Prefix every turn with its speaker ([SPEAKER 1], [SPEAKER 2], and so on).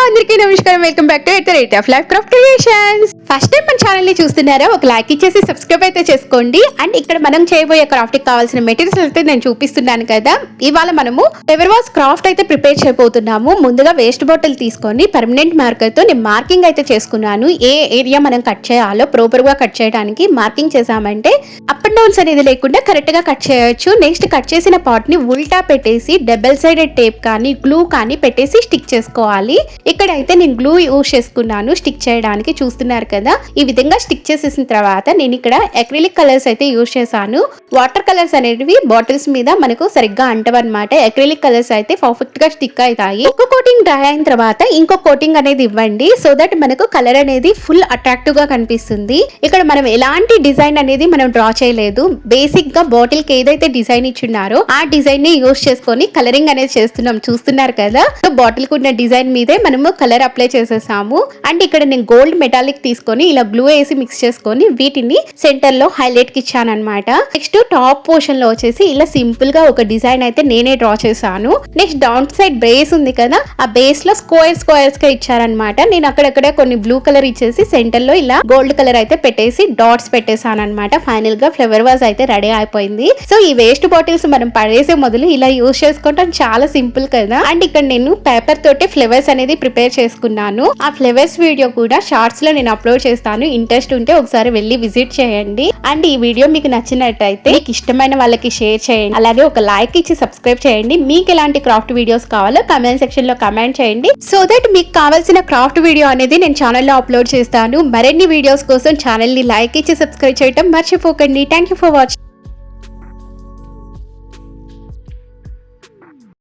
[SPEAKER 1] అందరికీ నమస్కారం, welcome back to at the rate of life craft creations. First time మన channel ని చూస్తున్నారా, ఒక లైక్ ఇచ్చేసి సబ్స్క్రైబ్ అయితే చేసుకోండి. అండ్ ఇక్కడ మనం చేయబోయే క్రాఫ్ట్ కి కావాల్సిన మెటీరియల్స్ అయితే నేను చూపిస్తున్నాను కదా. ఇవాళ మనము ఎవర్ వాస్ క్రాఫ్ట్ అయితే ప్రిపేర్ చేయబోతున్నాము. ముందుగా వేస్ట్ బాటిల్ తీసుకొని పర్మనెంట్ మార్కర్ తో నేను మార్కింగ్ అయితే చేసుకున్నాను. ఏ ఏరియా మనం కట్ చేయాలో ప్రాపర్ గా కట్ చేయడానికి మార్కింగ్ చేసామంటే అప్ అండ్ డౌన్స్ అనేది లేకుండా కరెక్ట్ గా కట్ చేయొచ్చు. నెక్స్ట్ కట్ చేసిన పార్ట్ ని ఉల్టా పెట్టేసి డబుల్ సైడెడ్ టేప్ కానీ గ్లూ కానీ పెట్టేసి స్టిక్ చేసుకోవాలి. ఇక్కడైతే నేను గ్లూ యూజ్ చేసుకున్నాను స్టిక్ చేయడానికి, చూస్తున్నారు కదా. ఈ విధంగా స్టిక్ చేసేసిన తర్వాత నేను ఇక్కడ అక్రిలిక్ కలర్స్ అయితే యూజ్ చేశాను. వాటర్ కలర్స్ అనేవి బాటిల్స్ మీద మనకు సరిగ్గా అంటవన్నమాట. అక్రిలిక్ కలర్స్ అయితే పర్ఫెక్ట్ గా స్టిక్ అవుతాయి. ఒక కోటింగ్ డ్రై అయిన తర్వాత ఇంకో కోటింగ్ అనేది ఇవ్వండి, సో దట్ మనకు కలర్ అనేది ఫుల్ అట్రాక్టివ్ గా కనిపిస్తుంది. ఇక్కడ మనం ఎలాంటి డిజైన్ అనేది మనం డ్రా చేయలేదు. బేసిక్ గా బాటిల్ కి ఏదైతే డిజైన్ ఇచ్చున్నారో ఆ డిజైన్ ని యూజ్ చేసుకొని కలరింగ్ అనేది చేస్తున్నాం, చూస్తున్నారు కదా. సో బాటిల్ కు ఉన్న డిజైన్ మీదే మనము కలర్ అప్లై చేసేసాము. అండ్ ఇక్కడ నేను గోల్డ్ మెటాలిక్ తీసుకొని ఇలా గ్లూ వేసి మిక్స్ చేసుకొని వీటిని సెంటర్ లో హైలైట్ కి ఇచ్చాను అనమాట. నెక్స్ట్ టాప్ పోర్షన్ లో వచ్చేసి ఇలా సింపుల్ గా ఒక డిజైన్ అయితే నేనే డ్రా చేశాను. నెక్స్ట్ డౌన్ సైడ్ బేస్ ఉంది కదా, ఆ బేస్ లో స్క్వేర్స్ గా ఇచ్చారనమాట. నేను అక్కడక్కడ కొన్ని బ్లూ కలర్ ఇచ్చేసి సెంటర్ లో ఇలా గోల్డ్ కలర్ అయితే పెట్టేసి డాట్స్ పెట్టేశాను అనమాట. ఫైనల్ గా ఫ్లవర్ వాజ్ అయితే రెడీ అయిపోయింది. సో ఈ వేస్ట్ బాటిల్స్ మనం పడేసే మొదలు ఇలా యూజ్ చేసుకోవడం చాలా సింపుల్ కదా. అండ్ ఇక్కడ నేను పేపర్ తోటి ఫ్లవర్స్ అనేది ప్రిపేర్ చేసుకున్నాను. ఆ ఫ్లవర్స్ వీడియో కూడా షార్ట్స్ లో నేను అప్లోడ్ చేస్తాను. ఇంట్రెస్ట్ ఉంటే ఒకసారి వెళ్ళి విజిట్ చేయండి. అండ్ ఈ వీడియో మీకు నచ్చినట్టయితే మీకు ఇష్టమైన వాళ్ళకి షేర్ చేయండి. అలాగే ఒక లైక్ ఇచ్చి సబ్స్క్రైబ్ చేయండి. మీకు ఎలాంటి క్రాఫ్ట్ వీడియోస్ కావాలో కమెంట్ సెక్షన్ లో కమెంట్ చేయండి, సో దట్ మీకు కావాల్సిన క్రాఫ్ట్ వీడియో అనేది నేను ఛానల్లో అప్లోడ్ చేస్తాను. మరిన్ని వీడియోస్ కోసం ఛానల్ ని లైక్ ఇచ్చి సబ్స్క్రైబ్ చేయడం మర్చిపోకండి. Thank you for watching.